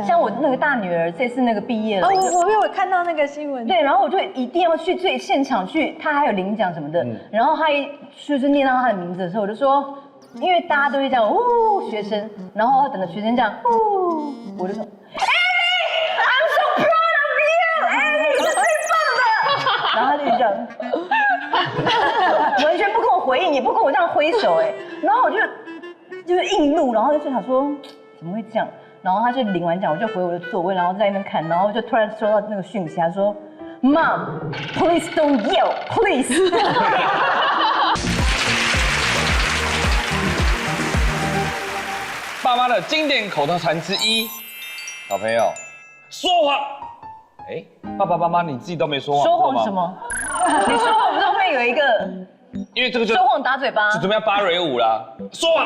像我那个大女儿这次那个毕业了，我有看到那个新闻。对，然后我就一定要去最现场去，她还有领奖什么的。然后她就是念到她的名字的时候，我就说，因为大家都会这样，呜，学生，然后等着学生这样，呜，我就说 ，I'm so proud of you， 你是最棒的。然后她就这样，完全不跟我回应，也不跟我这样挥手，然后我就是硬怒，然后就想说，怎么会这样？然后他就领完奖，我就回我的座位，然后在那边看，然后就突然收到那个讯息，他说 ，Mom, please don't yell, please 。爸妈的经典口头禅之一，小朋友说谎。哎，爸爸妈妈你自己都没说谎。说谎什么？你说谎不是后面有一个？因为这个就说谎打嘴巴，就准备要芭蕾舞啦。说谎。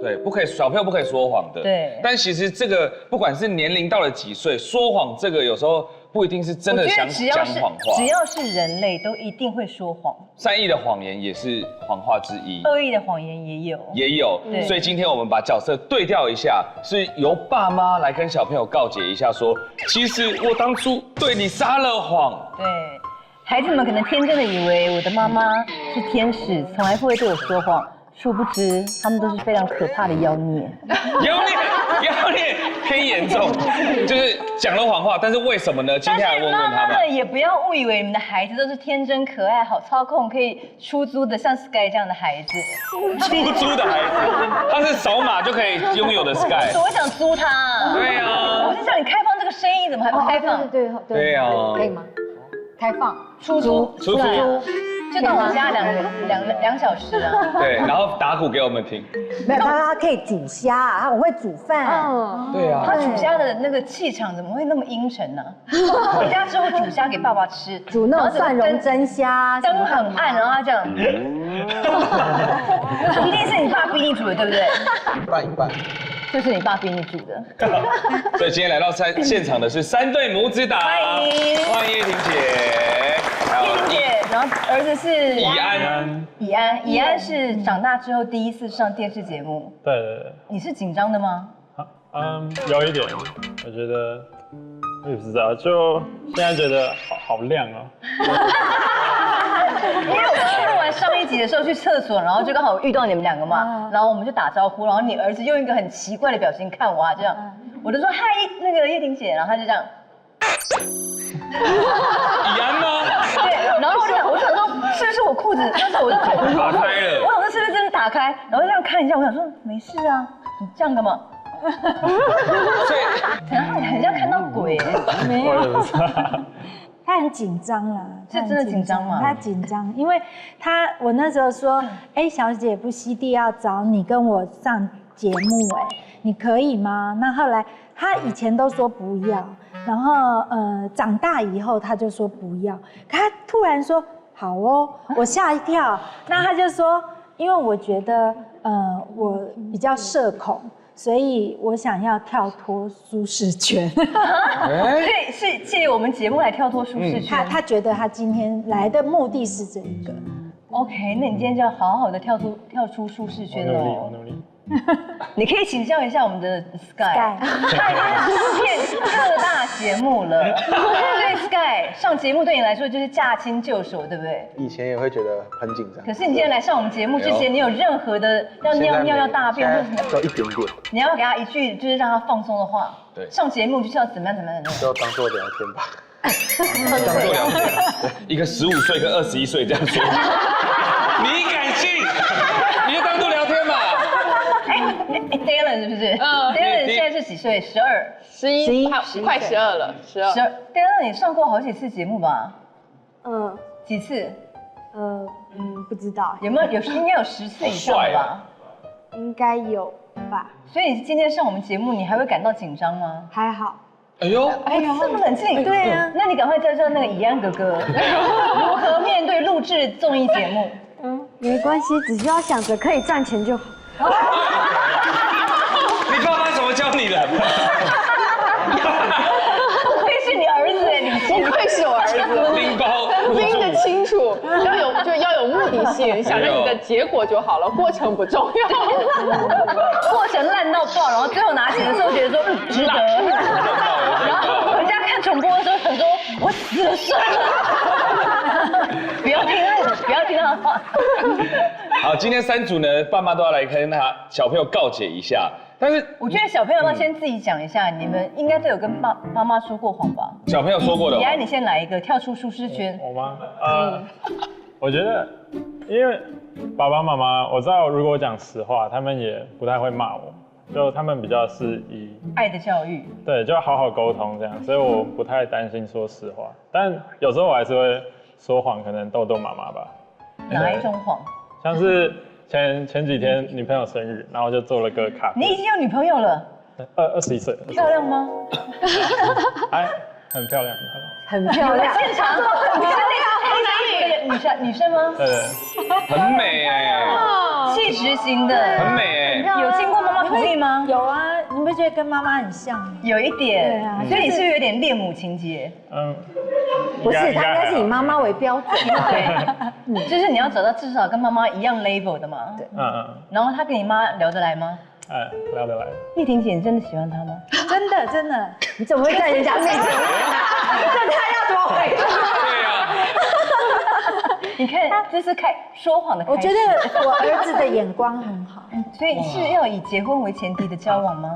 对，不可以，小朋友不可以说谎的。对。但其实这个不管是年龄到了几岁，说谎这个有时候不一定是真的想讲谎话。只要是人类，都一定会说谎。善意的谎言也是谎话之一，恶意的谎言也有。也有。所以今天我们把角色对调一下，是由爸妈来跟小朋友告解一下，说其实我当初对你撒了谎。对。孩子们可能天真的以为我的妈妈是天使，从来不会对我说谎。殊不知，他们都是非常可怕的妖孽。妖孽偏严重，就是讲了谎话，但是为什么呢？今天来问问他们。也不要误以为你们的孩子都是天真可爱、好操控、可以出租的，像 Sky 这样的孩子。出租的孩子，他是扫码就可以拥有的 Sky。我想租他。对啊。我是叫你开放这个生意，怎么还不开放？对啊。可以吗？开放出租。就到我家2小时啊。对，然后打鼓给我们听。没有，他可以煮虾，我会煮饭。对啊。他煮虾的那个气场怎么会那么阴沉呢？回家之后煮虾给爸爸吃，煮那种蒜蓉蒸虾，灯很暗，然后他这样。一定是你爸逼你煮的，对不对？一半一半。就是你爸逼你煮的。所以今天来到现场的是3对母子档，欢迎叶婷姐。叶婷姐，然后儿子是以安。以安是长大之后第一次上电视节目。对。你是紧张的吗？有一点，我觉得我也不知道，就现在觉得好亮哦。因为我录完上一集的时候去厕所，然后就刚好遇到你们2个嘛，然后我们就打招呼，然后你儿子用一个很奇怪的表情看我这样，我就说嗨，那个叶婷姐，然后他就这样。以安吗？对，然后我想说是不是我裤子，但是我就打开了，我想说是不是真的打开，然后这样看一下，我想说没事啊，你这样干嘛？所以很像看到鬼。没有。他很紧张啦，是真的紧张吗？他紧张，因为我那时候说，小姐不熙娣要找你跟我上节目，你可以吗？那后来他以前都说不要，然后长大以后他就说不要，可他突然说好哦，我吓一跳。那他就说，因为我觉得我比较社恐。所以我想要跳脱舒适圈，所以是借我们节目来跳脱舒适圈。他觉得他今天来的目的是这一个。OK， 那你今天就要好好的跳出舒适圈喽。我努力。你可以请教一下我们的 Sky， 他已经上片各大节目了。所以 Sky 上节目对你来说就是驾轻就熟，对不对？以前也会觉得很紧张。可是你今天来上我们节目之前，你有任何的要尿尿、要大便，或者就一点点。你要给他一句就是让他放松的话。对。上节目就是要怎么样？就当做聊天吧。当做聊天。一个15岁跟21岁这样说。你敢信？你就当做聊天嘛。Dylan 是不是？Dylan 现在是几岁？11，快12了，12。Dylan， 你上过好几次节目吧？几次？不知道。有没有？应该有10次以上吧？应该有吧。所以你今天上我们节目，你还会感到紧张吗？还好。哎呦，这么冷静。对啊，那你赶快教教那个以安哥哥如何面对录制综艺节目。没关系，只需要想着可以赚钱就好。你爸妈怎么教你的？不愧是你儿子哎，不愧是我儿子，拎包拎得清楚，要有目的心，想着你的结果就好了，过程不重要。过程烂到爆，然后最后拿钱的时候觉得说值得，然后回家看重播的时候想说我死了算了，不要听他的话。好，今天3组呢，爸妈都要来跟他小朋友告解一下。但是我觉得小朋友要先自己讲一下，你们应该都有跟妈妈说过谎吧？小朋友说过的，你先来一个，跳出舒适圈。我吗？我觉得，因为爸爸妈妈，我知道如果我讲实话，他们也不太会骂我，就他们比较是以爱的教育，对，就好好沟通这样，所以我不太担心说实话，但有时候我还是会说谎，可能逗逗妈妈吧。哪一种谎？像是前几天女朋友生日，然后就做了个卡片。你已经有女朋友了？21岁。漂亮吗？哎，很漂亮，很漂亮。现场，你是那个女生吗？对，很美哎，气质型的，很美哎。有经过妈妈同意吗？有啊，你不觉得跟妈妈很像吗？有一点，对啊所以你是不是有点恋母情节？不是，他应该是以妈妈为标准。对，就是你要找到至少跟妈妈一样 level 的嘛。对。然后他跟你妈聊得来吗？聊得来。丽婷姐，你真的喜欢他吗？真的，你怎么会在人家面前？这他要多会？对啊。你看，这是说谎的开始。我觉得我儿子的眼光很好，所以是要以结婚为前提的交往吗？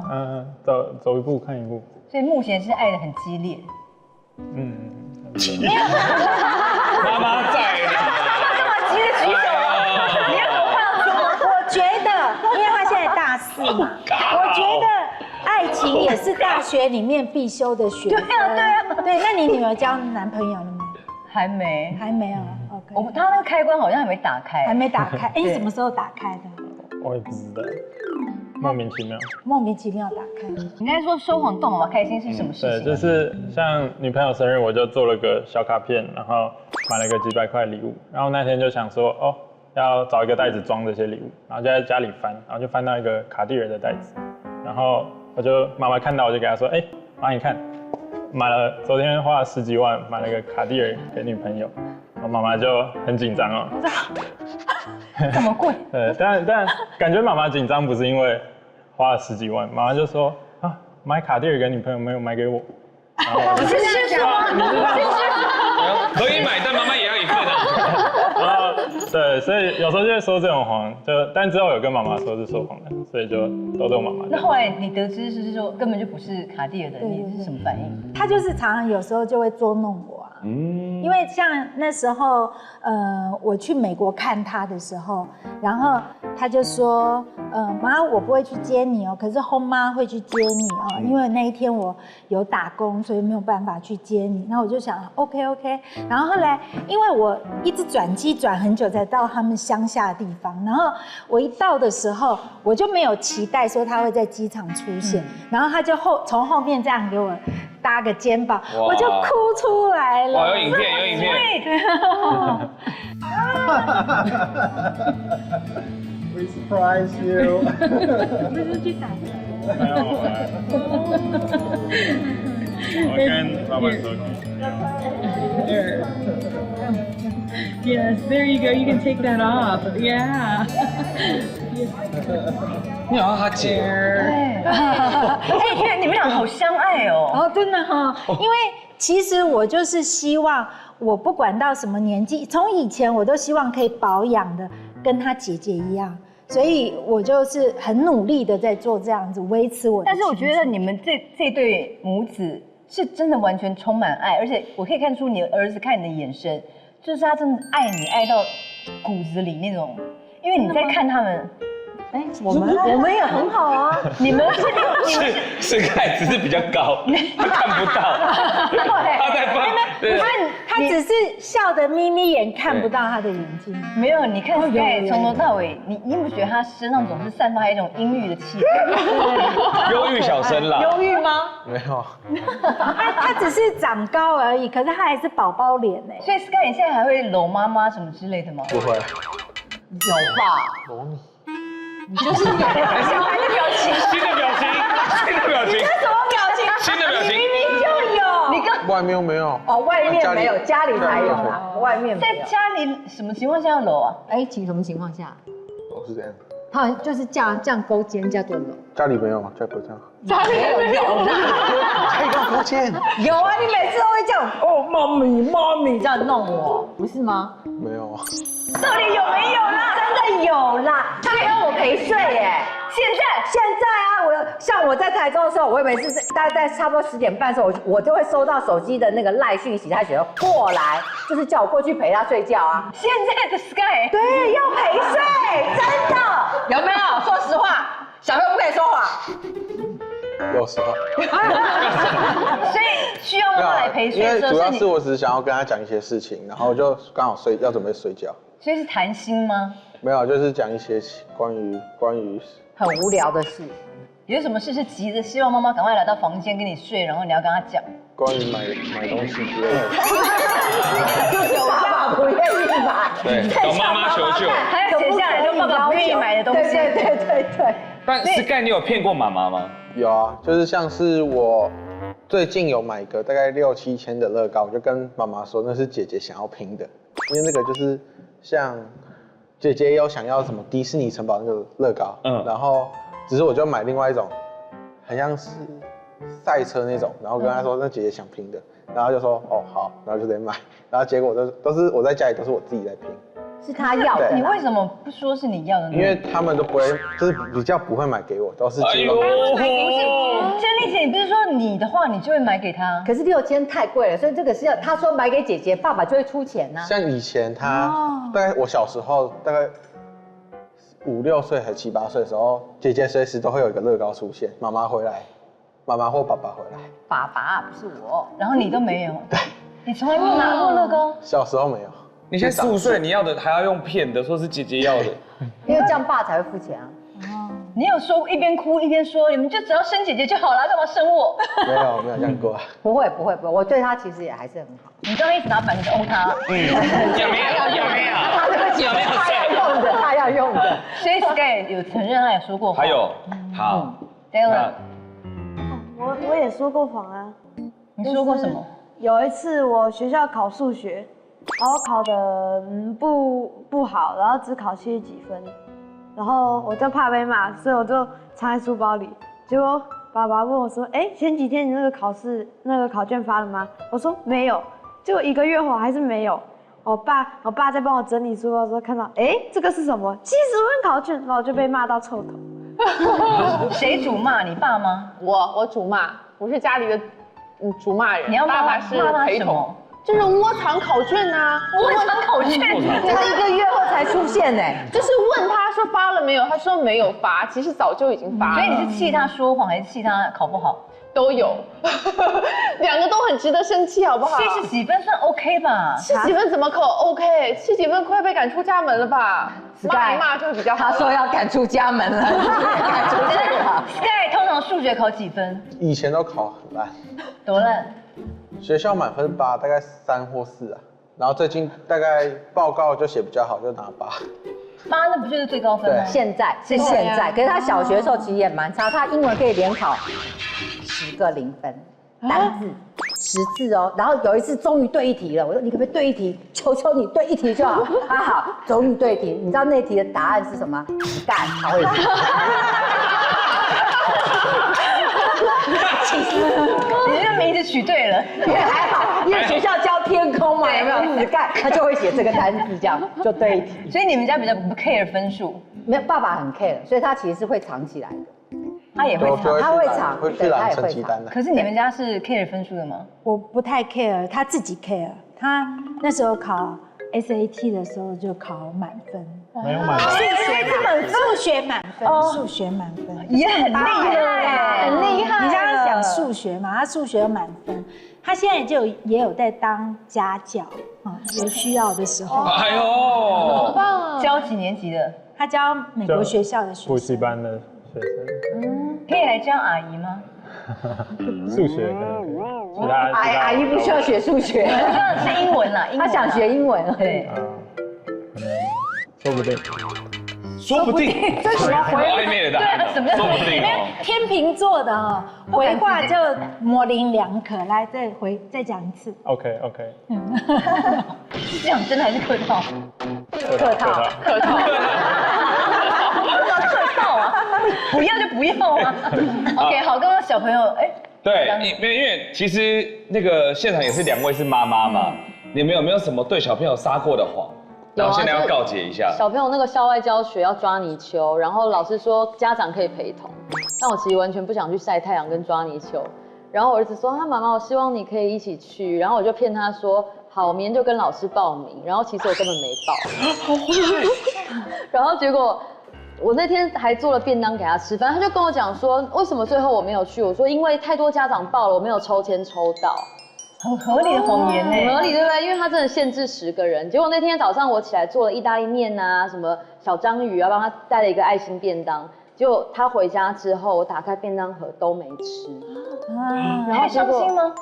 走一步看一步。所以目前是爱得很激烈。妈妈在呢。干嘛急着举手啊？你要怎么话说？我觉得，因为他现在大4嘛，我觉得爱情也是大学里面必修的学分。对，那你女儿交男朋友了没？还没有。OK。他那个开关好像还没打开。还没打开。哎，你什么时候打开的？我也不知道，莫名其妙打开。你刚才说说谎逗妈妈开心是什么事情？对，就是像女朋友生日，我就做了个小卡片，然后买了个几百块礼物，然后那天就想说，要找一个袋子装这些礼物，然后就在家里翻，然后就翻到一个卡地尔的袋子，然后妈妈看到我就给她说，妈你看，昨天花了10几万买了个卡地尔给女朋友，然后妈妈就很紧张哦。这么贵？对，但感觉妈妈紧张不是因为花了10几万，妈妈就说买卡地尔给女朋友没有买给我，然后你是这样吗？可以买，但妈妈也要一份啊。对，所以有时候就会说这种谎，但之后有跟妈妈说是说谎的，所以就逗妈妈。那后来你得知是说根本就不是卡地尔的，你是什么反应？他就是常常有时候就会捉弄我啊。因为像那时候，我去美国看他的时候，然后他就说，妈，我不会去接你哦，可是轰妈会去接你哦，因为那一天我有打工，所以没有办法去接你。那我就想 ，OK， 然后后来因为我一直转机转很久才到他们乡下的地方，然后我一到的时候，我就没有期待说他会在机场出现，然后他就从后面这样给我搭个肩膀，我就哭出来了。哇，有影片。We surprise you。不是去打的。我跟老板说。Yes, there you go. You can take that off. Yeah. 你好像他姐。对，你们俩好相爱哦。真的哈，因为其实我就是希望我不管到什么年纪，从以前我都希望可以保养的跟他姐姐一样，所以我就是很努力的在做这样子维持我的。但是我觉得你们这对母子是真的完全充满爱，而且我可以看出你儿子看你的眼神，就是他真的爱你爱到骨子里那种，因为你在看他们。我们也很好啊，你们是看只是比较高，他看不到。他在放，他只是笑得眯眯眼，看不到他的眼睛。没有，你看 Sky 从头到尾，你不觉得他身上总是散发一种阴郁的气氛？忧郁小生啦。忧郁吗？没有。他只是长高而已，可是他还是宝宝脸哎。所以 Sky 你现在还会搂妈妈什么之类的吗？不会。有吧？搂你。你就是你小孩的表情，新的表情。你这什么表情？新的表情。明明就有。你刚我外面又没有。哦，外面没有，家里才有啦，外面没在有。家里什么情况下要搂啊？哎，什么情况下？哦，是这样。他就是这样勾肩叫做搂。家里没有，家里不会这样。家里没有啦。家里干嘛勾肩？有啊，你每次都会这样哦，妈咪这样弄我，不是吗？没有啊。到底有没有啦？真的有啦，他还要我陪睡耶。现在啊，像我在台中的时候，我每次大概在差不多10点半的时候，我就会收到手机的那个赖讯息，他写说过来，就是叫我过去陪他睡觉啊。现在的 Sky 对，要陪睡，真的有没有？说实话，小朋友不可以说谎。有时候。所以需要妈妈来陪睡因为的时候，主要是我只是想要跟他讲一些事情，然后就刚好要准备睡觉。所以是谈心吗？没有，就是讲一些关于很无聊的事，有什么事是急着希望妈妈赶快来到房间跟你睡，然后你要跟她讲？关于买东西之类的。就是爸爸不愿意买，对，找妈妈求救。还要写下来，就爸爸不愿意买的东西。对。但 Sky 你有骗过妈妈吗？有啊，就是像是我最近有买个大概6、7千的乐高，我就跟妈妈说那是姐姐想要拼的，因为那个就是像姐姐有想要什么迪士尼城堡那个乐高，然后只是我就买另外一种，很像是赛车那种，然后跟她说那姐姐想拼的，然后就说哦好，然后就得买，然后结果都是我在家里都是我自己在拼。是他要的。你为什么不说是你要的呢？因为他们都不会，就是比较不会买给我，都是姐妹。像丽姐，你不是说你的话你就会买给她？可是6千太贵了，所以这个是要他说买给姐姐，爸爸就会出钱呐。像以前他大概我小时候大概5、6岁还7、8岁的时候，姐姐随时都会有一个乐高出现，妈妈回来，妈妈或爸爸回来。爸爸不是我，然后你都没有。对。你从来没有拿过乐高？小时候没有。你现在15岁，你要的还要用骗的，说是姐姐要的，因为这样爸才会付钱啊。你有说一边哭一边说，你们就只要生姐姐就好了，干嘛生我？没有这样过。不会，我对他其实也还是很好。你刚刚一直拿板子殴他。有没有？他这个钱他要用的。所以 Sky 有承认他也说过谎。还有，好 Dylan 我也说过谎啊。你说过什么？有一次我学校考数学，然后考的不好，然后只考70几分，然后我就怕被骂，所以我就藏在书包里。结果爸爸问我说：“哎，前几天你那个考卷发了吗？”我说没有。结果1个月后还是没有。我爸在帮我整理书包的时候看到，哎，这个是什么？70分考卷，然后我就被骂到臭头。谁主骂你爸吗？我主骂，我是家里的主骂人。你要爸爸是陪同，就是窝藏考卷啊，窝藏考卷，他1个月后才出现呢。就是问他说发了没有，他说没有发，其实早就已经发了。所以你是气他说谎，还是气他考不好？都有，两个都很值得生气，好不好？70几分算 OK 吧？70几分怎么可 OK？70几分快被赶出家门了吧？骂一骂就会比较好。他说要赶出家门了，赶出家门了。Sky 通常数学考几分？以前都考很烂。多烂？学校满分8，大概3或4啊。然后最近大概报告就写比较好，就拿8。8那不就是最高分吗？现在，可是他小学的时候其实也蛮差，他英文可以连考10个0分，单字10字哦。然后有一次终于对一题了，我说你可不可以对一题？求求你对一题就好。他好，终于对一题。你知道那题的答案是什么？干，他会。你这个名字取对了，也还好，因为学校教天空嘛，有没有？实干，他就会写这个单字，这样就对一题。所以你们家比较不 care 分数？没有，爸爸很 care，所以他其实是会藏起来的。他也会藏，他会藏，会去揽成绩单的。可是你们家是 care 分数的吗？我不太 care， 他自己 care。他那时候考 SAT 的时候就考满分，没有满分，数学满分，数学满分也很厉害，很厉害。你刚刚讲数学嘛，他数学有满分，他现在也有在当家教啊，有需要的时候。哎呦，好棒啊！教几年级的？他教美国学校的学生，补习班的学生。可以来教阿姨吗？数学可能可以，其他阿姨不需要学数学，是英文啦，他想学英文。对，说不定。说不定，这什么好暧昧的答案哦，对什么叫说不定因为哦。天秤座的哦，回话就模棱两可。来，再讲一次。 OK， 是这样真的还是客套？客套。客套啊！不要就不要啊。OK， 好，刚刚小朋友对，因为其实那个现场也是2位是妈妈嘛，你们有没有什么对小朋友撒过的谎？然后现在要告解一下。小朋友那个校外教学要抓泥鳅，然后老师说家长可以陪同，但我其实完全不想去晒太阳跟抓泥鳅。然后我儿子说：“妈妈，我希望你可以一起去。”然后我就骗他说：“好，我明天就跟老师报名。”然后其实我根本没报。好坏。然后结果我那天还做了便当给他吃，反正他就跟我讲说：“为什么最后我没有去？”我说：“因为太多家长报了，我没有抽签抽到。”很合理的谎言呢，很合理，对不对？因为他真的限制10个人。结果那天早上我起来做了意大利面啊，什么小章鱼啊，帮他带了一个爱心便当。结果他回家之后，我打开便当盒都没吃，然后太伤心吗？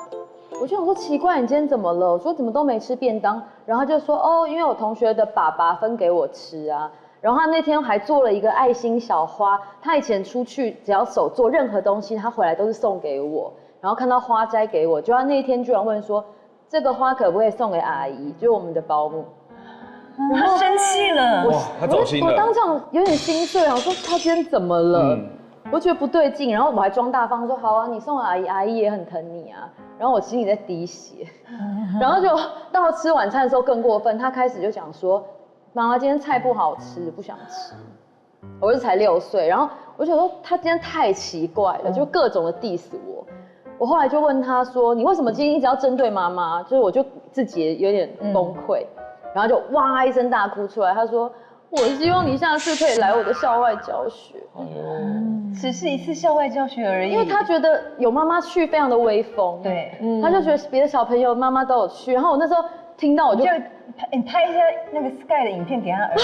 我就想说奇怪，你今天怎么了？我说怎么都没吃便当，然后他就说哦，因为我同学的爸爸分给我吃啊。然后他那天还做了一个爱心小花，他以前出去只要手做任何东西，他回来都是送给我。然后看到花摘给我，就他那一天居然问说，这个花可不可以送给阿姨，就是我们的保姆。他生气了，哇，他走心了。我当场有点心碎，我说他今天怎么了？我觉得不对劲，然后我还装大方说好啊，你送阿姨，阿姨也很疼你啊。然后我心里在滴血，然后就到吃晚餐的时候更过分，他开始就讲说，妈妈今天菜不好吃，不想吃。我儿子才6岁，然后我就想说他今天太奇怪了，就各种的 diss 我。我后来就问他说：“你为什么今天一直要针对妈妈？”就是我就自己有点崩溃，然后就哇一声大哭出来。他说：“我希望你下次可以来我的校外教学。”只是一次校外教学而已。因为他觉得有妈妈去非常的威风，对，他就觉得别的小朋友妈妈都有去。然后我那时候听到我就你拍一下那个 Sky 的影片给他儿子。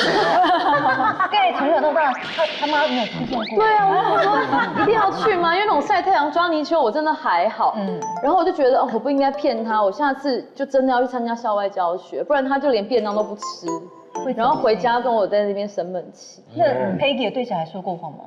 Sky 从小到大，他妈没有出现过。对啊，我说一定要去吗？因为那种晒太阳抓泥鳅我真的还好。然后我就觉得我不应该骗他，我下次就真的要去参加校外教学，不然他就连便当都不吃，然后回家跟我在那边生闷气。那 Peggy 有对小孩说过谎吗？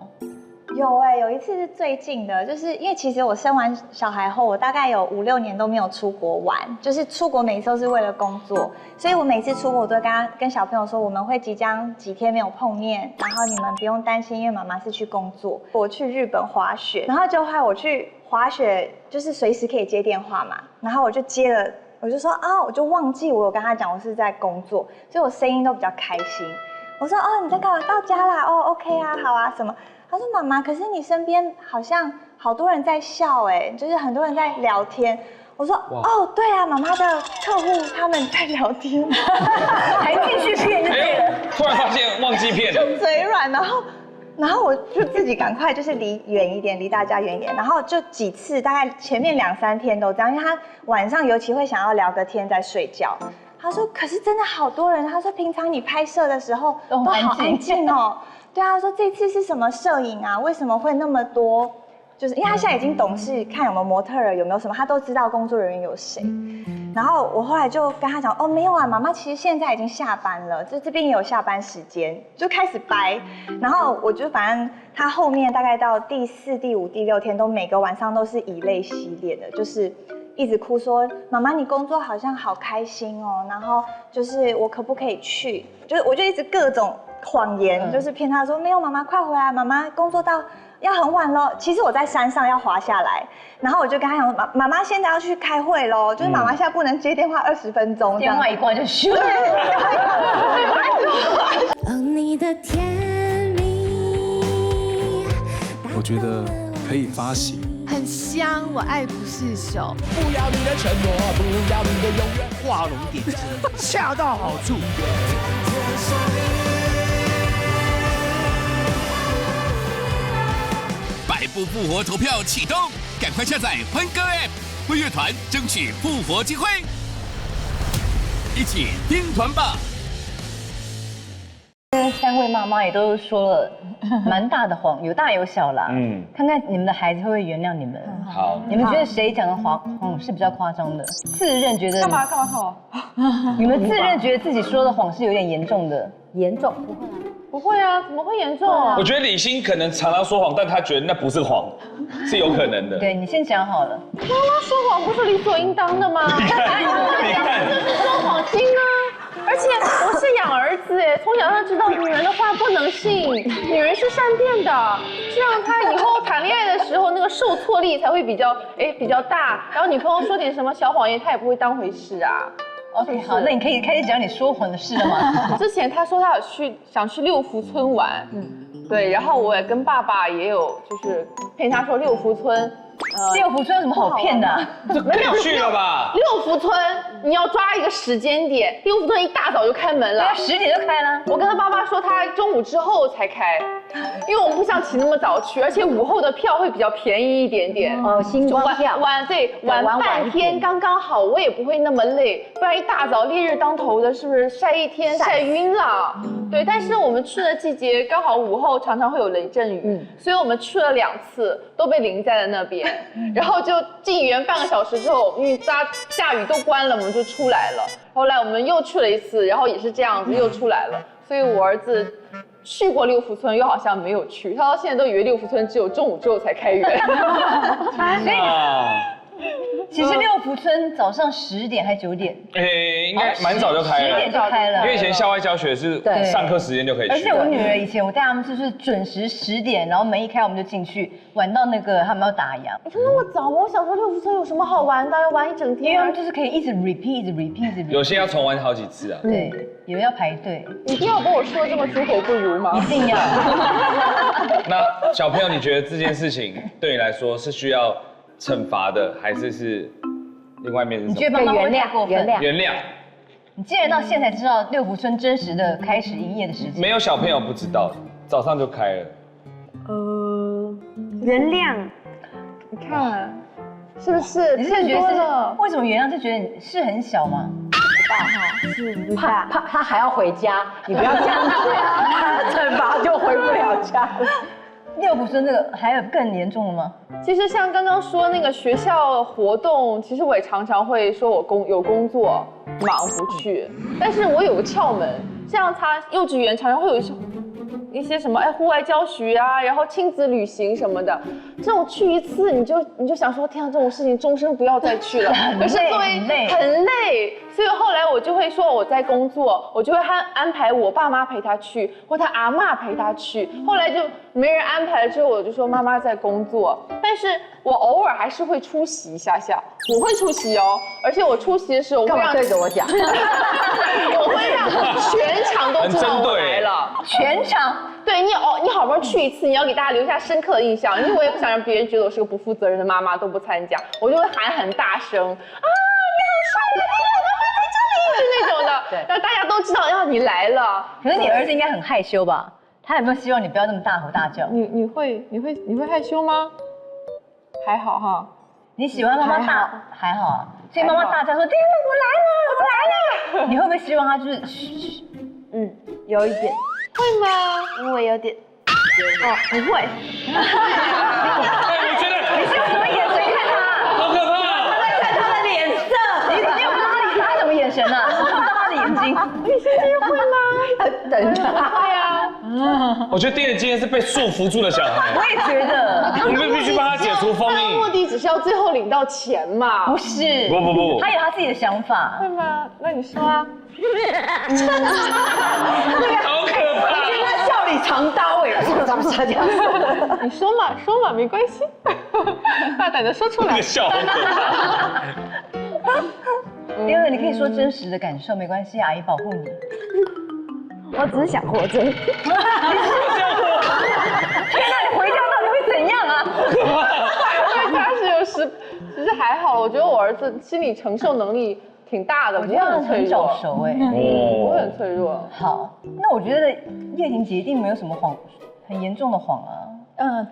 有一次是最近的，就是因为其实我生完小孩后，我大概有5、6年都没有出国玩，就是出国每次都是为了工作，所以我每次出国我都会跟小朋友说，我们会即将几天没有碰面，然后你们不用担心，因为妈妈是去工作。我去日本滑雪，然后就害我去滑雪，就是随时可以接电话嘛，然后我就接了，我就说啊，我就忘记我有跟他讲我是在工作，所以我声音都比较开心。我说哦，你在干嘛？到家啦？哦 ，OK 啊，好啊，什么？他说妈妈，可是你身边好像好多人在笑哎，就是很多人在聊天。我说哦，对啊，妈妈的客户他们在聊天，还继续骗就对了。突然发现忘记骗了，嘴软，然后我就自己赶快就是离远一点，离大家远一点，然后就几次，大概前面2、3天都这样，因为他晚上尤其会想要聊个天再睡觉。他说可是真的好多人，他说平常你拍摄的时候都好安静哦。对啊，他说这次是什么摄影啊？为什么会那么多？就是因为他现在已经懂事，看有没有模特儿，有没有什么，他都知道工作人员有谁。然后我后来就跟他讲，哦，没有啊，妈妈其实现在已经下班了，这边也有下班时间，就开始掰。然后我就反正他后面大概到第4、第5、第6天，都每个晚上都是以泪洗脸的，就是一直哭说，妈妈你工作好像好开心哦，然后就是我可不可以去？就是我就一直各种谎言，就是骗他说没有，妈妈快回来，妈妈工作到要很晚咯。其实我在山上要滑下来，然后我就跟他讲说，妈妈现在要去开会咯，就是妈妈现在不能接电话20分钟，电话一挂就咻。哦，你的甜蜜，我觉得可以发行。很香，我爱不释手。不要你的承诺，不要你的永远，画龙点睛，恰到好处。百步复活投票启动，赶快下载欢歌 App， 为乐团争取复活机会，一起听团吧！这3位妈妈也都说了蛮大的谎，有大有小啦。看看你们的孩子会不会原谅你们。好，你们觉得谁讲的谎是比较夸张的？自认觉得干嘛看我？你们自认觉得自己说的谎是有点严重的？严重不会啊。不会啊，怎么会严重？我觉得李欣可能常常说谎，但他觉得那不是谎，是有可能的。对你先讲好了。妈妈说谎不是理所应当的吗？你看，这是说谎精啊！而且我是养儿子哎，从小就知道女人的话不能信，女人是善变的，这样她以后谈恋爱的时候那个受挫力才会比较大，然后女朋友说点什么小谎言，她也不会当回事啊。OK， 好，那你可以开始讲你说谎的事了吗？之前他说他想去六福村玩，对，然后我也跟爸爸也有就是骗他说六福村。六福村有什么好骗的？可以去了吧？六福村你要抓一个时间点，六福村一大早就开门了，10点就开了。我跟他爸爸说他中午之后才开，因为我们不想起那么早去，而且午后的票会比较便宜一点点。哦，星光票。晚半天刚刚好，我也不会那么累，不然一大早烈日当头的，是不是晒一天晒晕了？对，但是我们去的季节刚好午后常常会有雷阵雨，所以我们去了2次，都被淋在了那边。然后就进园半个小时之后，因为大家下雨都关了，我们就出来了。后来我们又去了1次，然后也是这样子又出来了。所以我儿子去过六福村，又好像没有去，他到现在都以为六福村只有中午之后才开园。其实六福村早上10点还9点？应该蛮早就开了。10点就开了。因为以前校外教学是上课时间就可以去。而且我女儿以前我带他们就是准时10点，然后门一开我们就进去，玩到那个他们要打烊。你看那么早吗？我想说六福村有什么好玩的？要玩一整天。因为他们就是可以一直 repeat。有些要重玩好几次啊。对，有人要排队。一定要跟我说这么水火不容吗？一定要。那小朋友，你觉得这件事情对你来说是需要惩罚的，还是另外一面是什么？你觉得妈妈会太过分？原谅。你竟然到现在才知道六福村真实的开始营业的时间？没有小朋友不知道，早上就开了。原谅。你看，是不是？你是觉得是为什么原谅？就觉得你是很小吗？是怕他还要回家，你不要这样子，惩罚就回不了家。六福村这个还有更严重的吗？其实像刚刚说那个学校活动，其实我也常常会说我有工作忙不去，但是我有个窍门，像他幼稚园常常会有一些什么户外教学啊，然后亲子旅行什么的，这种去1次你就想说天啊，这种事情终身不要再去了。可是作为很累，所以后来我就会说我在工作，我就会安排我爸妈陪他去，或他阿嬷陪他去。后来就没人安排了之后，我就说妈妈在工作，但是我偶尔还是会出席一下，我会出席哦，而且我出席的时候我会让对着我讲，我会让全场都知道我来了，全场。对你好不容易去1次，你要给大家留下深刻的印象，因为我也不想让别人觉得我是个不负责任的妈妈，都不参加，我就会喊很大声啊，你很帅的，你怎么会在这里？是那种的，对，让大家都知道你来了。可是你儿子应该很害羞吧？他有没有希望你不要那么大吼大叫？你会害羞吗？还好哈。你喜欢妈妈大还好啊，所以妈妈大叫说：“天哪，我来了！”你会不会希望他就是嘘？有一点。会吗？我有点。不会。我觉得你是用什么眼神看他？好可怕！他在看他的脸色。你有看他什么眼神啊？我看到他的眼睛。你现在会吗？等着。会啊。我觉得丁姐今天是被束缚住的小孩。我也觉得。我们必须帮他解除封印。目的只是要最后领到钱嘛。不是。不。他有他自己的想法。会吗？那你说啊。好可怕！我觉得他笑里藏刀哎，这样。你说嘛，没关系，大胆的说出来。这个笑好可怕。因为你可以说真实的感受，没关系，阿姨保护你。我只是想活着。天哪，你回家到底会怎样啊？我家是有其实还好，我觉得我儿子心理承受能力挺大的，我觉得他很早熟哎，不会很脆弱。好，那我觉得叶婷姐一定没有什么很严重的谎啊。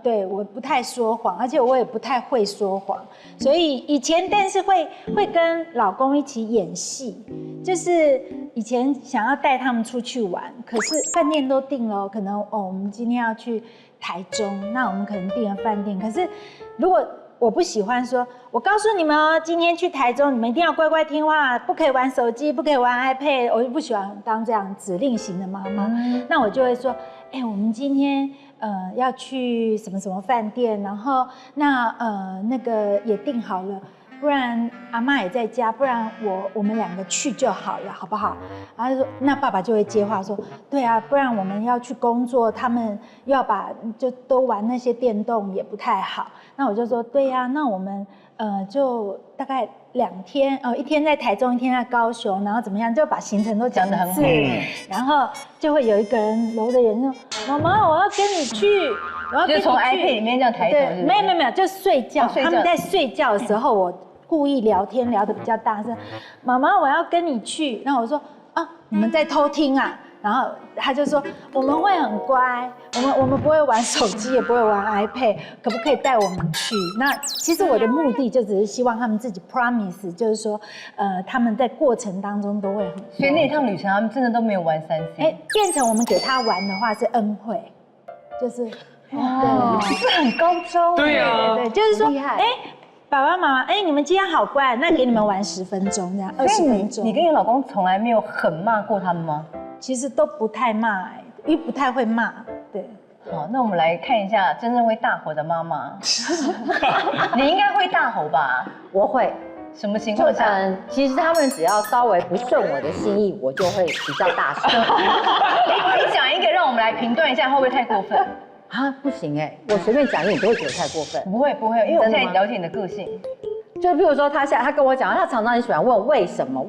对，我不太说谎，而且我也不太会说谎，所以以前但是会跟老公一起演戏，就是以前想要带他们出去玩，可是饭店都订了，可能我们今天要去台中，那我们可能订了饭店，可是如果我不喜欢说，我告诉你们哦，今天去台中，你们一定要乖乖听话，不可以玩手机，不可以玩 iPad。我就不喜欢当这样指令型的妈妈。那我就会说，哎，我们今天要去什么什么饭店，然后那个也订好了。不然阿嬷也在家，不然我们2个去就好了，好不好？然后就说，那爸爸就会接话说，对啊，不然我们要去工作，他们要就都玩那些电动也不太好。那我就说，对呀，那我们就大概2天，1天在台中，1天在高雄，然后怎么样，就把行程都讲得很好。然后就会有一个人揉着眼说，妈妈，我要跟你去。就从 iPad 里面这样抬头，没有，就睡觉。他们在睡觉的时候，我故意聊天聊得比较大声。妈妈，我要跟你去。然后我说啊，你们在偷听啊？然后他就说我们会很乖，我们不会玩手机，也不会玩 iPad， 可不可以带我们去？那其实我的目的就只是希望他们自己 promise， 就是说他们在过程当中都会很乖。所以那趟旅程他们真的都没有玩3C，变成我们给他玩的话是恩惠，就是。哦，是很高招。对呀，对，就是说，爸爸妈妈，你们今天好乖，那给你们玩10分钟，这样20分钟。你跟你老公从来没有狠骂过他们吗？其实都不太骂，因为不太会骂。对。好，那我们来看一下真正会大吼的妈妈。你应该会大吼吧？我会。什么情况下？其实他们只要稍微不顺我的心意，我就会比较大声。你讲一个，让我们来评断一下会不会太过分。啊，不行我随便讲一个，你都会觉得太过分。不会，因为我现在了解你的个性。就比如说他跟我讲，他常常很喜欢问为什么，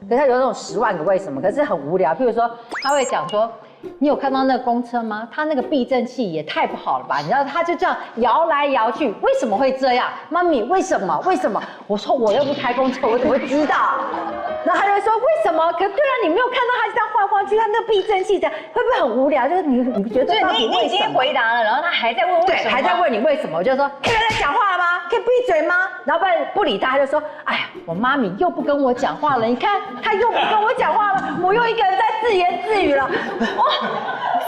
可是他有那种10万个为什么，可是很无聊。譬如说他会讲说，你有看到那个公车吗？他那个避震器也太不好了吧？你知道他就这样摇来摇去，为什么会这样？妈咪，为什么？我说我又不开公车，我怎么会知道？然后他就说为什么？可对啊，你没有看到他这样晃晃去，他那个避震器这样会不会很无聊？就是你觉得你已经回答了，然后他还在问为什么？还在问你为什么？我就说可以再讲话了吗？可以闭嘴吗？然后不理他，他就说哎呀，我妈咪又不跟我讲话了，你看他又不跟我讲话了，我又一个人在自言自语了。哇，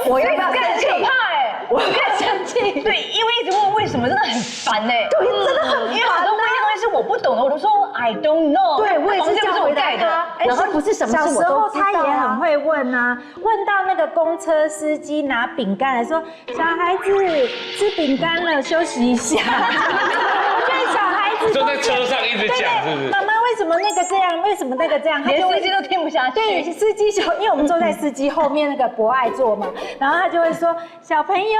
我又要生气，可怕我更生气。对，因为一直问为什么真的很烦对，真的很烦。因为很多问题东西是我不懂的，我都说 I don't know。对，我也是这样回答他。然后不是什么事我都知道。小时候他也很会问啊，问到那个公车司机拿饼干来说，小孩子吃饼干了，休息一下。我觉得小孩子就在车上一直讲，是不是？妈妈为什么那个这样？为什么那个这样？连司机都听不下去。对，司机因为我们坐在司机后面那个博爱座嘛，然后他就会说小朋友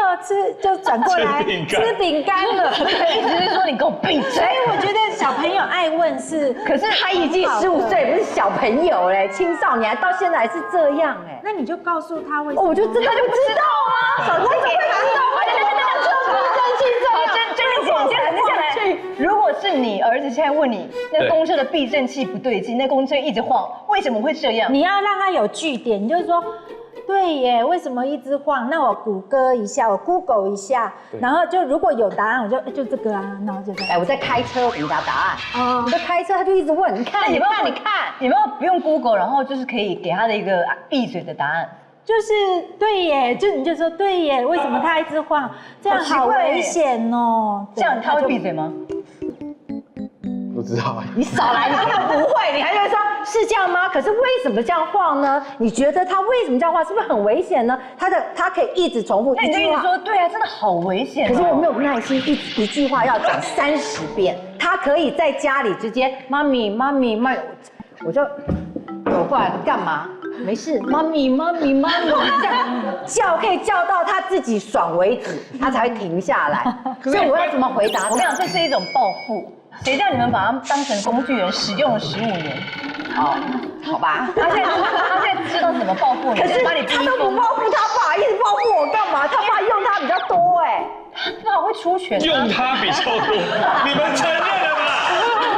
就转过来吃饼干了。对，意思是说你给我闭嘴。所以我觉得小朋友爱问是，可是他已经15岁，不是小朋友嘞，青少年到现在还是这样那你就告诉他为什么？我就真的不知道啊，小朋友会知道。如果是你儿子现在问你，那公车的避震器不对劲，那公车一直晃，为什么会这样？你要让他有据点，你就是说，对耶，为什么一直晃？那我谷歌一下，我 Google 一下，然后就如果有答案，我就这个啊，然后就这样。我在开车，我给你答案。我在开车，他就一直问，你看，有没有不用 Google， 然后就是可以给他的一个闭嘴的答案？就是对耶，你就说对耶，为什么他一直晃？这样好危险哦。这样他会闭嘴吗？不知道你少来，你根本不会，你还会说是这样吗？可是为什么这样晃呢？你觉得他为什么这样晃？是不是很危险呢？他可以一直重复一句话。那你就说对啊，真的好危险。可是我没有耐心，一句话要讲30遍。他可以在家里直接妈咪，我就走过来干嘛？没事，妈咪，这样叫可以叫到他自己爽为止，他才会停下来。所以我要怎么回答他？我跟你讲，这是一种报复。谁叫你们把他们当成工具人使用了15年？好吧。他现在知道怎么报复你，可是把你逼疯。他都不报复他爸，一直报复我干嘛？他爸用他比较多他爸会出拳。用他比较多，你们承认了吧？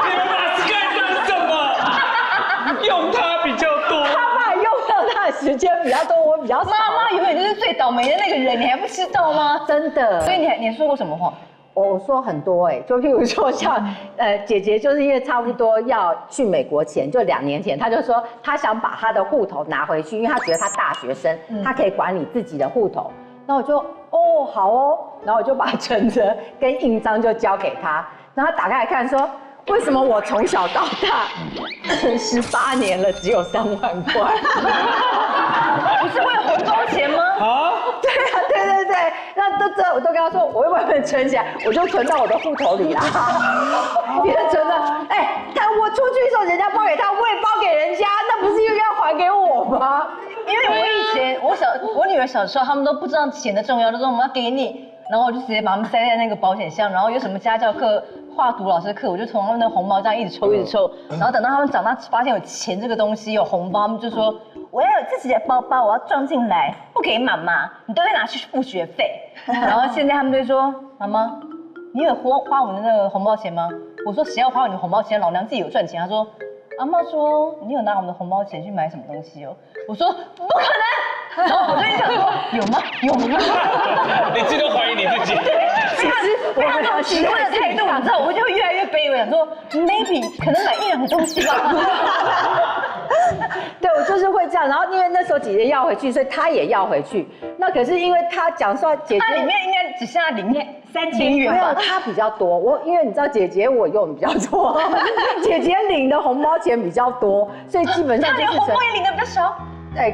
你们把 Sky 当什么？用他比较多。他爸用到他的时间比较多，我比较少。妈永远就是最倒霉的那个人，你还不知道吗？真的。所以你还说过什么话？我说很多就譬如说像姐姐就是因为差不多要去美国前，就2年前，她就说她想把她的户头拿回去，因为她觉得她大学生，她可以管理自己的户头。那我就好然后我就把存折跟印章就交给她。然后他打开来看说，为什么我从小到大18年了只有3万块？不是为了红包钱吗？啊？对啊，对，那我都跟他说，我会慢慢存起来，我就存到我的户头里啦。别人存的，但我出去的时候人家包给他，我也包给人家，那不是又要还给我吗？因为我以前我女儿小时候，他们都不知道钱的重要，都说我们要给你，然后我就直接把他们塞在那个保险箱，然后有什么家教课、画图老师的课，我就从他们的红包这样一直抽，然后等到他们长大发现有钱这个东西，有红包，他们就说我要有自己的包包，我要装进来，不给妈妈，你都会拿去付学费。然后现在他们就会说，妈妈，你有花我们的那个红包钱吗？我说谁要花你的红包钱？老娘自己有赚钱。他说。阿嬷说：“你有拿我们的红包钱去买什么东西哦？”我说：“不可能。”然后我就想说：“有吗？有吗？”你自己都怀疑你自己。其实我那种奇怪的态度，你知道，我就会越来越卑微，想说 maybe 可能买1、2个东西吧。对，我就是会这样。然后因为那时候姐姐要回去，所以她也要回去。那可是因为她讲说姐姐，她里面应该只剩下3000元吧？没有，她比较多。因为你知道姐姐我用的比较多，姐姐领的红包钱比较多，所以基本上就是她连红包也领的比较少。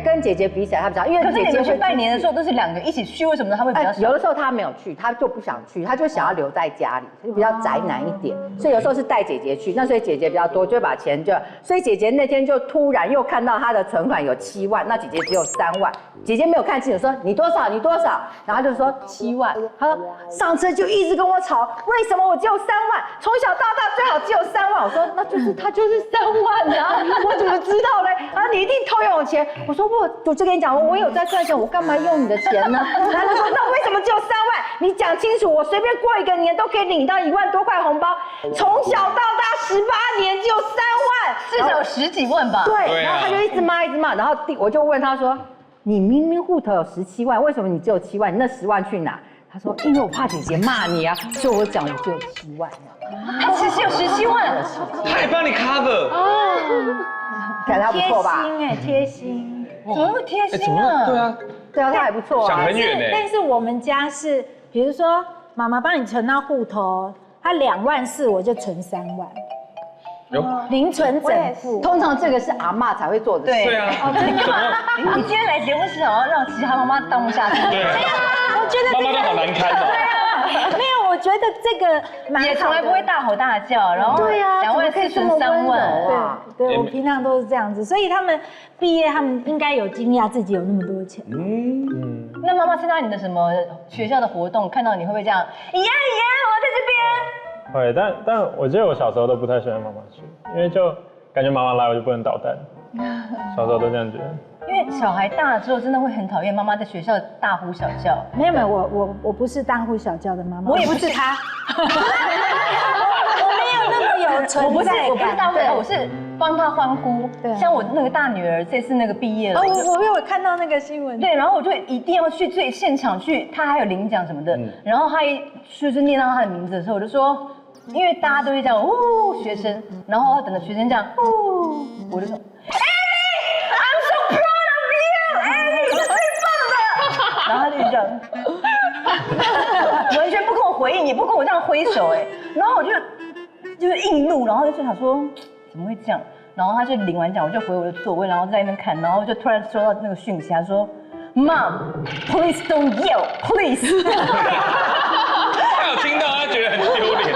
跟姐姐比起来，她比较，因为姐姐去拜年的时候都是2个一起去，为什么她会比较少？有的时候她没有去，她就不想去，她就想要留在家里，就比较宅男一点，所以有时候是带姐姐去，那所以姐姐比较多，就会把钱所以姐姐那天就突然又看到她的存款有7万，那姐姐只有3万，姐姐没有看清楚，说你多少，然后就说7万，她说上车就一直跟我吵，为什么我只有3万？从小到大最好只有3万，我说那就是他就是3万啊，我怎么知道嘞？然后你一定偷用我钱。我说我就跟你讲，我有在赚钱，我干嘛用你的钱呢？然后他说那为什么只有3万？你讲清楚，我随便过一个年都可以领到1万多块红包，从小到大18年只有3万，至少有10几万吧。对，然后他就一直骂，然后我就问他说，你明明户头有17万，为什么你只有7万？你那10万去哪？他说因为我怕姐姐骂你啊，所以我讲我只有7万。他其实有17万，他还帮你 cover。感觉他不错吧？贴心。怎么会贴心啊？对啊，他还不错啊。想很远呢。但是我们家是，比如说妈妈帮你存到户头，他2万4，我就存3万。零存整付。通常这个是阿嬷才会做的事。对啊。哦，真的吗？你今天来节目是想要让其他妈妈当不下去？对。我觉得妈妈都好难堪哦。没有，我觉得这个也从来不会大吼大叫，然后2万4存3万。对，我平常都是这样子，所以他们毕业，他们应该有惊讶自己有那么多钱。那妈妈参加你的什么学校的活动，看到你会不会这样？我要在这边。会，但我记得我小时候都不太喜欢妈妈去，因为就感觉妈妈来我就不能捣蛋，小时候都这样觉得。因为小孩大了之后，真的会很讨厌妈妈在学校大呼小叫。没有，我不是大呼小叫的妈妈，我也不是她。我没有那么有存在感。我不是大呼小叫，我是帮她欢呼。对，像我那个大女儿这次那个毕业了，我有看到那个新闻。对，然后我就一定要去现场去，她还有领奖什么的。然后她就是念到她的名字的时候，我就说，因为大家都会这样，学生，然后等着学生这样，我就说。然后他就这样，完全不跟我回应，也不跟我这样挥手，然后我就是硬怒，然后就想说怎么会这样？然后他就领完奖，我就回我的座位，然后在那边看，然后就突然收到那个讯息，他说 ，Mom, please don't yell, please。他有听到，他觉得很丢脸。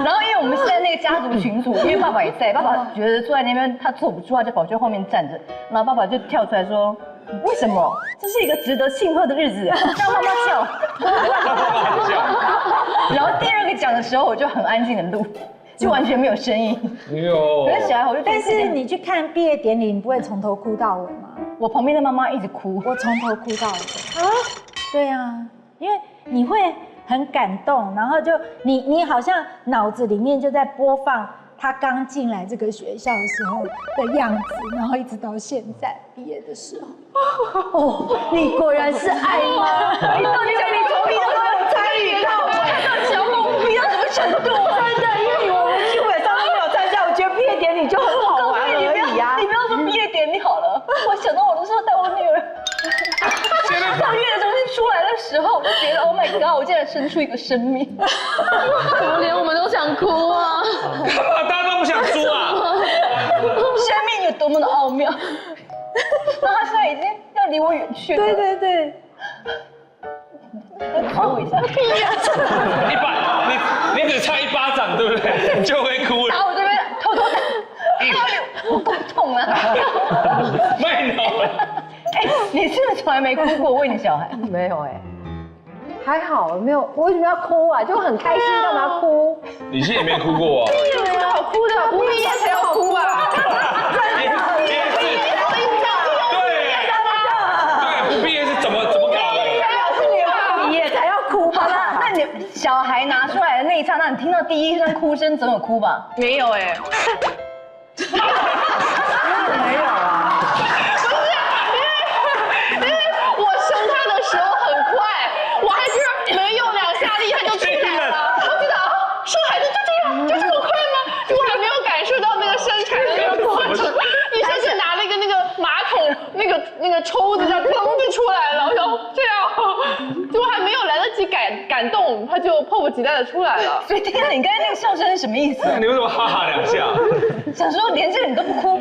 然后因为我们是在那个家族群组，因为爸爸也在，爸爸觉得坐在那边他坐不住，他就跑去后面站着，然后爸爸就跳出来说。为什么？这是一个值得庆贺的日子，让妈妈笑。然后第2个讲的时候，我就很安静的录，就完全没有声音。可是小孩我就，但是你去看毕业典礼，你不会从头哭到尾吗？我旁边的妈妈一直哭，我从头哭到尾。对啊，因为你会很感动，然后就你好像脑子里面就在播放。他刚进来这个学校的时候的样子，然后一直到现在毕业的时候，你果然是爱妈！你到底想你从逼都有参与到，看到小狗逼到什么程度？真的，因为我们基本上都没有参加，我觉得毕业典礼就很好玩而已呀。你不要说毕业典礼好了，我想到我的时候带我女儿上月的东西出来的时候，我就觉得 Oh my 然后我竟然生出一个生命，连我们都想哭啊！干嘛大家都不想输啊？生命有多么的奥妙。然后他现在已经要离我远去了。对对对。考我一下。你只差1巴掌，对不对？你就会哭了。打我这边偷偷打，我够痛啊！没有。你是不是从来没哭过为你小孩？没有还好没有。我为什么要哭啊？就很开心，干嘛哭？李信也没哭过啊。有什么好哭的？不毕业才要哭啊！对，不毕业是怎么搞的？是你毕业才要哭吧？那你小孩拿出来的那一刹那，你听到第一声哭声，总有哭吧？没有没有啊。因为我生他的时候很快，我还是没用2下力他就出来了。我觉得生孩子就这么快吗？就我还没有感受到那个生产的那个过程，医生是拿了一个那个马桶那个抽子，这样砰就出来了。我想这样，就还没有来得及感动，他就迫不及待的出来了。所以天啊，你刚才那个笑声是什么意思？你为什么哈哈2下？想说连这个你都不哭？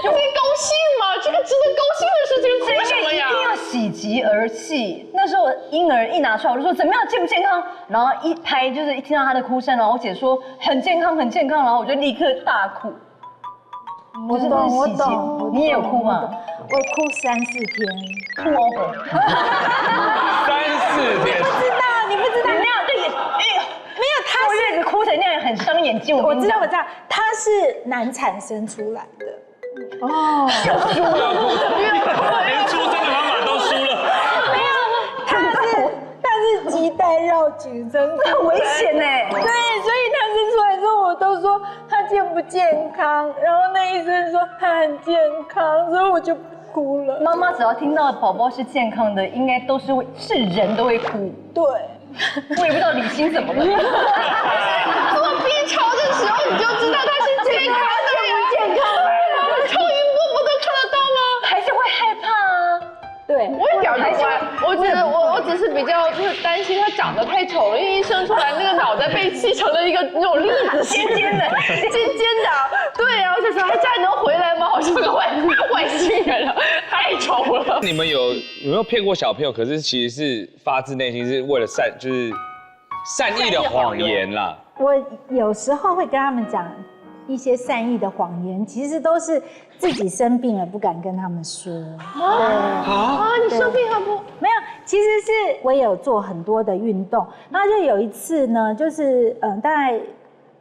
就会高兴嘛，这个值得高兴的事情，哭什么呀？一定要喜极而泣。那时候我婴儿一拿出来，我就说怎么样，健不健康？然后一拍就是一听到他的哭声，然后我姐说很健康，很健康，然后我就立刻大哭。我懂，你也有哭吗？我哭3、4天。哭 over。3、4天。不知道，你不知道？那样对也没有，他坐月子哭成那样很伤眼睛。我知道，他是难产生出来的。哦，连出生的妈妈都输了。没有，他是脐带绕颈生，很危险呢。对，所以他生出来之后，我都说他健不健康，然后那医生说他很健康，所以我就哭了。妈妈只要听到宝宝是健康的，应该都是人都会哭。对，我也不知道李欣怎么了。做 B 超的时候你就知道他是健康的呀，健康。超音波不都看得到吗？还是会害怕啊。对，我一点都不爱。我只是比较就是担心他长得太丑了，因为一生出来那个脑袋被砌成了一个那种栗子型尖的。对啊，我想说他家能回来吗？好像个外星人啊，太丑了。你们有没有骗过小朋友？可是其实是发自内心，是为了善意的谎言啦。我有时候会跟他们讲一些善意的谎言，其实都是自己生病了不敢跟他们说。你生病了不？没有，其实是我也有做很多的运动，然后就有一次呢，就是大概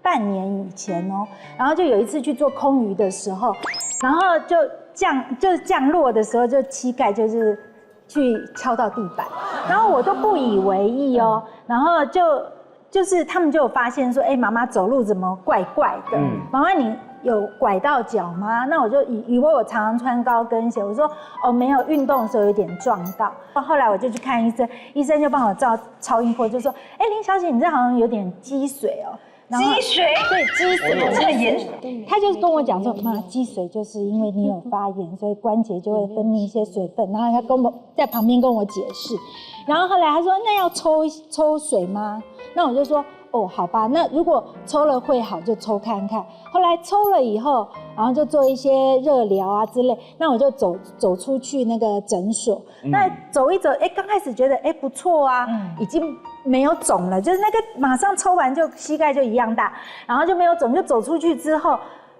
半年以前哦，然后就有一次去做空余的时候，然后就是降落的时候，就膝盖就是去敲到地板，然后我都不以为意哦，然后就是他们就有发现说，妈妈走路怎么怪怪的？妈妈你有拐到脚吗？那我就以为我常常穿高跟鞋，我说没有，运动的时候有点撞到。后来我就去看医生，医生就帮我照超音波，就说，林小姐你这好像有点积水哦。积水？对，积水，这很严。他就跟我讲说，妈，积水就是因为你有发炎，所以关节就会分泌一些水分。然后他跟我在旁边跟我解释，然后后来他说，那要抽水吗？那我就说，好吧，那如果抽了会好，就抽看看。后来抽了以后，然后就做一些热疗啊之类。那我就走出去那个诊所，那走一走，刚开始觉得不错啊，已经没有肿了，就是那个马上抽完就膝盖就一样大，然后就没有肿，就走出去之后，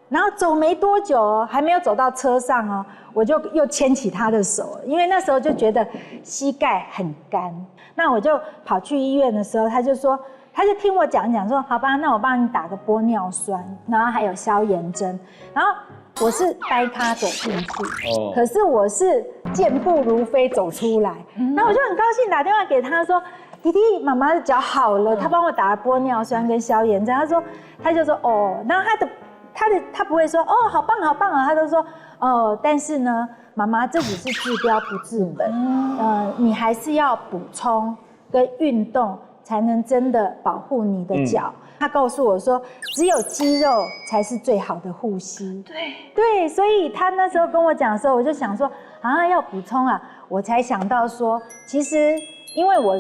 然后走没多久哦，还没有走到车上哦，我就又牵起他的手，因为那时候就觉得膝盖很干。那我就跑去医院的时候，他就听我讲说，好吧，那我帮你打个玻尿酸，然后还有消炎针，然后我是掰咖走进去，可是我是健步如飞走出来，然后我就很高兴打电话给他说，弟弟，妈妈的脚好了，他帮我打了玻尿酸跟消炎针，他就说然后他不会说好棒好棒啊，他都说但是呢，妈妈这只是治标不治本，你还是要补充跟运动才能真的保护你的脚。他告诉我说，只有肌肉才是最好的护膝。对，所以他那时候跟我讲的时候，我就想说要补充啊，我才想到说，其实因为我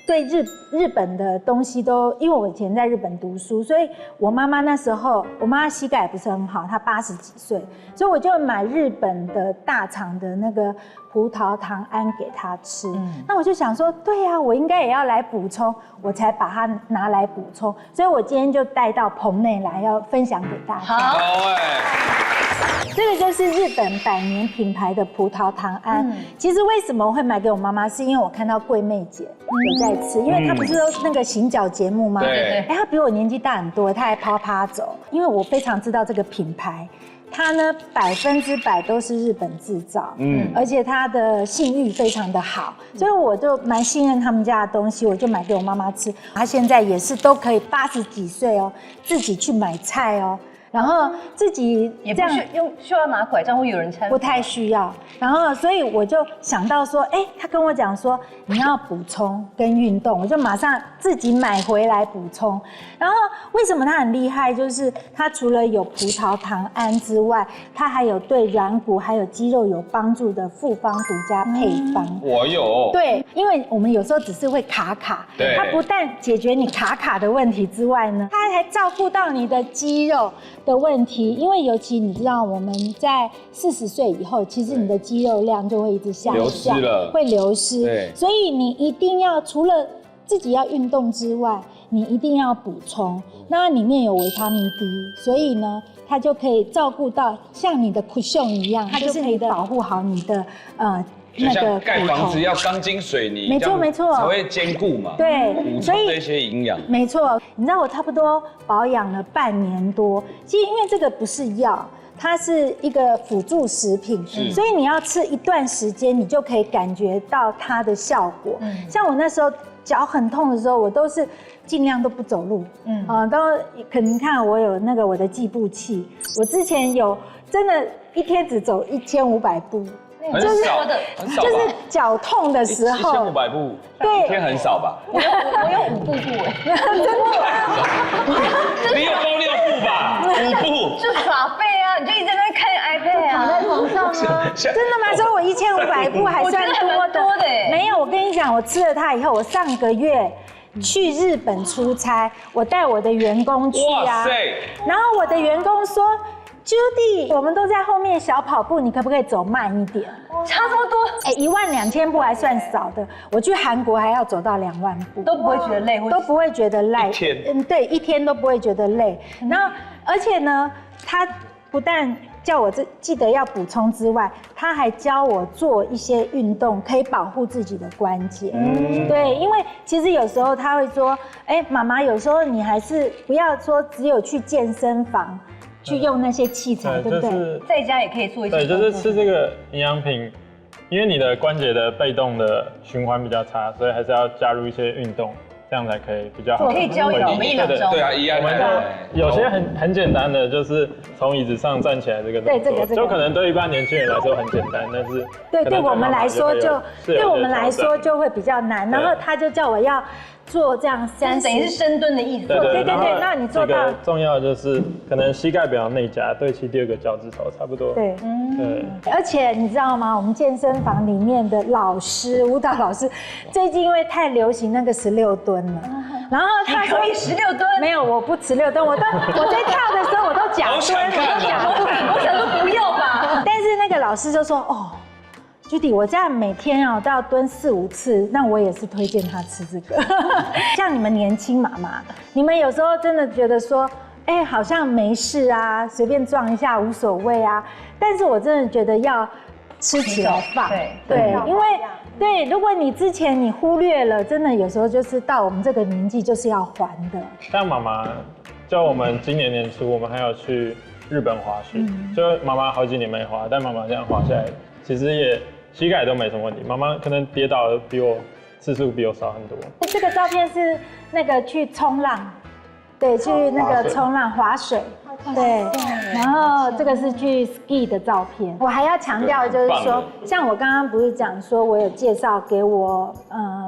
对日本的东西都，因为我以前在日本读书，所以我妈妈那时候，我妈膝盖也不是很好，她80几岁，所以我就买日本的大厂的那个葡萄糖胺给她吃。那我就想说，对呀，我应该也要来补充，我才把它拿来补充。所以我今天就带到棚内来，要分享给大家。好这个就是日本100年品牌的葡萄糖胺。其实为什么我会买给我妈妈，是因为我看到桂妹姐有在吃，因为她不是都那个行脚节目吗？对。哎，她比我年纪大很多，她还趴走。因为我非常知道这个品牌，它呢100%都是日本制造，而且它的信誉非常的好，所以我就蛮信任他们家的东西，我就买给我妈妈吃。她现在也是都可以80几岁哦，自己去买菜哦。然后自己也不需要拿拐杖，会有人搀扶，不太需要。然后所以我就想到说，哎，他跟我讲说你要补充跟运动，我就马上自己买回来补充。然后为什么它很厉害？就是它除了有葡萄糖胺之外，它还有对软骨还有肌肉有帮助的复方独家配方。我有。对，因为我们有时候只是会卡，它不但解决你卡的问题之外呢，它还照顾到你的肌肉的问题，因为尤其你知道我们在40岁以后，其实你的肌肉量就会一直下降，流失了，会流失。对，所以你一定要除了自己要运动之外，你一定要补充。那里面有维他命 D， 所以呢，它就可以照顾到像你的 cushion 一样，它就是可以保护好你的就像盖房子要钢筋水泥，没错，才会坚固嘛。对，补充这些营养。没错，你知道我差不多保养了半年多，其实因为这个不是药，它是一个辅助食品，所以你要吃一段时间，你就可以感觉到它的效果。像我那时候脚很痛的时候，我都是尽量都不走路，都可能看我有那个我的计步器，我之前有真的一天只走1500步。就是脚痛的时候，1500步，对，一天很少吧？我有5步哎，真的，你有高6步吧？5步，就耍废啊！你就一直在那看 iPad 啊，躺在床上吗？真的吗？所以我1500步还算多的，没有。我跟你讲，我吃了它以后，我上个月去日本出差，我带我的员工去啊，然后我的员工说。Judy， 我们都在后面小跑步，你可不可以走慢一点？差这么多？哎，12000步还算少的。我去韩国还要走到2万步，都不会觉得累，都不会觉得累。一天，对，一天都不会觉得累。然后，而且呢，他不但叫我记得要补充之外，他还教我做一些运动，可以保护自己的关节。对，因为其实有时候他会说，哎，妈妈，有时候你还是不要说只有去健身房。去用那些器材，对不对？在家也可以做一些。对，就是吃这个营养品，因为你的关节的被动的循环比较差，所以还是要加入一些运动，这样才可以比较好。我可以教你们1、2招。对啊，一样。我们就有些很简单的，就是从椅子上站起来这个动作，就可能对一般年轻人来说很简单，但是对我们来说就会比较难。然后他就叫我要。做这样30，等于是深蹲的意思。对，那你做到。重要的就是可能膝盖不要内夹，对齐第2个脚趾头差不多。对，而且你知道吗？我们健身房里面的老师，舞蹈老师，最近因为太流行那个16蹲了，然后他可以16蹲。没有，我不16蹲，我在跳的时候我都假蹲，我想说不要吧。但是那个老师就说哦。Judy， 我这样每天都要蹲4、5次，那我也是推荐他吃这个。像你们年轻妈妈，你们有时候真的觉得说，哎，好像没事啊，随便撞一下无所谓啊。但是我真的觉得要吃起来放，对，因为对，如果你之前你忽略了，真的有时候就是到我们这个年纪就是要还的。像妈妈，就我们今年年初，我们还有去日本滑雪，就妈妈好几年没滑，但妈妈这样滑下来，其实也。膝盖都没什么问题，妈妈可能跌倒的次数比我少很多。这个照片是那个去冲浪，对，去那个冲浪滑水，对。然后这个是去 ski 的照片。我还要强调就是说，像我刚刚不是讲说我有介绍给我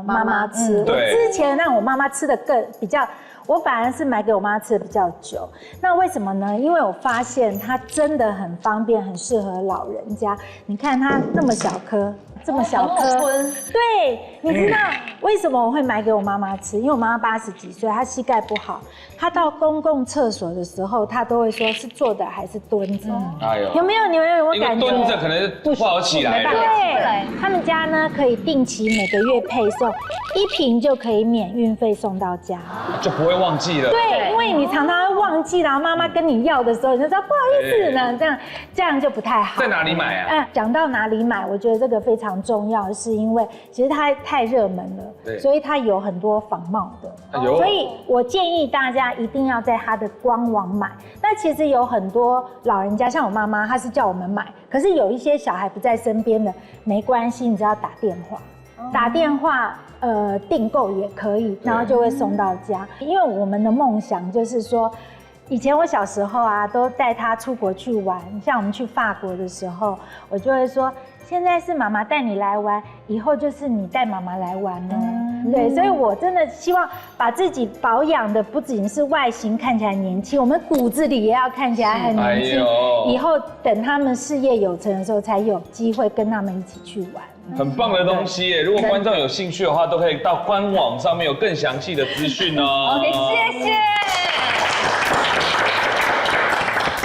妈妈吃，我之前让我妈妈吃的比较。我反而是买给我妈吃的比较久，那为什么呢？因为我发现它真的很方便，很适合老人家。你看它那么小颗，对，你知道为什么我会买给我妈妈吃？因为我妈妈80几岁，她膝盖不好，她到公共厕所的时候，她都会说是坐的还是蹲着。哎呦，有没有？你们有没有感觉？因为蹲着可能不好起来了。对，他们家呢可以定期每个月配送1瓶就可以免运费送到家，就不会忘记了。对，因为你常常会忘记，然后妈妈跟你要的时候，你就说不好意思呢，这样就不太好。在哪里买啊？讲到哪里买，我觉得这个非常重要，是因为其实它太热门了，所以它有很多仿冒的，所以我建议大家一定要在它的官网买。那其实有很多老人家，像我妈妈，她是叫我们买，可是有一些小孩不在身边的，没关系，你只要打电话，打电话订购也可以，然后就会送到家。因为我们的梦想就是说，以前我小时候啊，都带他出国去玩，像我们去法国的时候，我就会说，现在是妈妈带你来玩，以后就是你带妈妈来玩哦。对，所以我真的希望把自己保养的不仅是外形看起来年轻，我们骨子里也要看起来很年轻。以后等他们事业有成的时候，才有机会跟他们一起去玩。很棒的东西耶！如果观众有兴趣的话，都可以到官网上面有更详细的资讯哦。OK， 谢谢。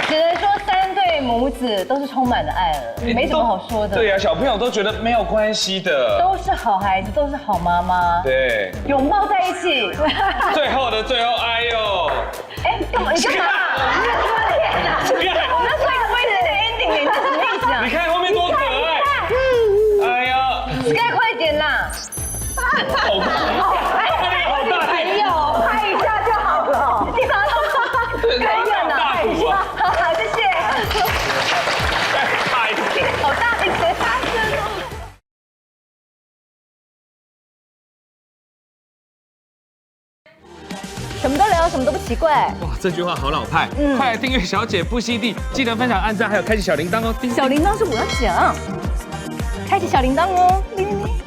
只能说3对母子都是充满了爱了，没什么好说的。对呀，小朋友都觉得没有关系的，都是好孩子，都是好妈妈。对，拥抱在一起。最后的最后，哎呦！哎，干嘛？你干嘛？我们说一个威胁的 ending， 你是什么意思啊？你看后面多可爱！哎呀，Sky 快点啦！好大，没有，拍一下就好了。你把它可以呢，拍一下。好，谢谢。大一点，好大，你别大声哦。什么都聊，什么都不奇怪。哇，这句话好老派。快来订阅小姐不吸地，记得分享、按赞，还有开启小铃铛哦。小铃铛是我要讲，开启小铃铛哦，铃铃铃。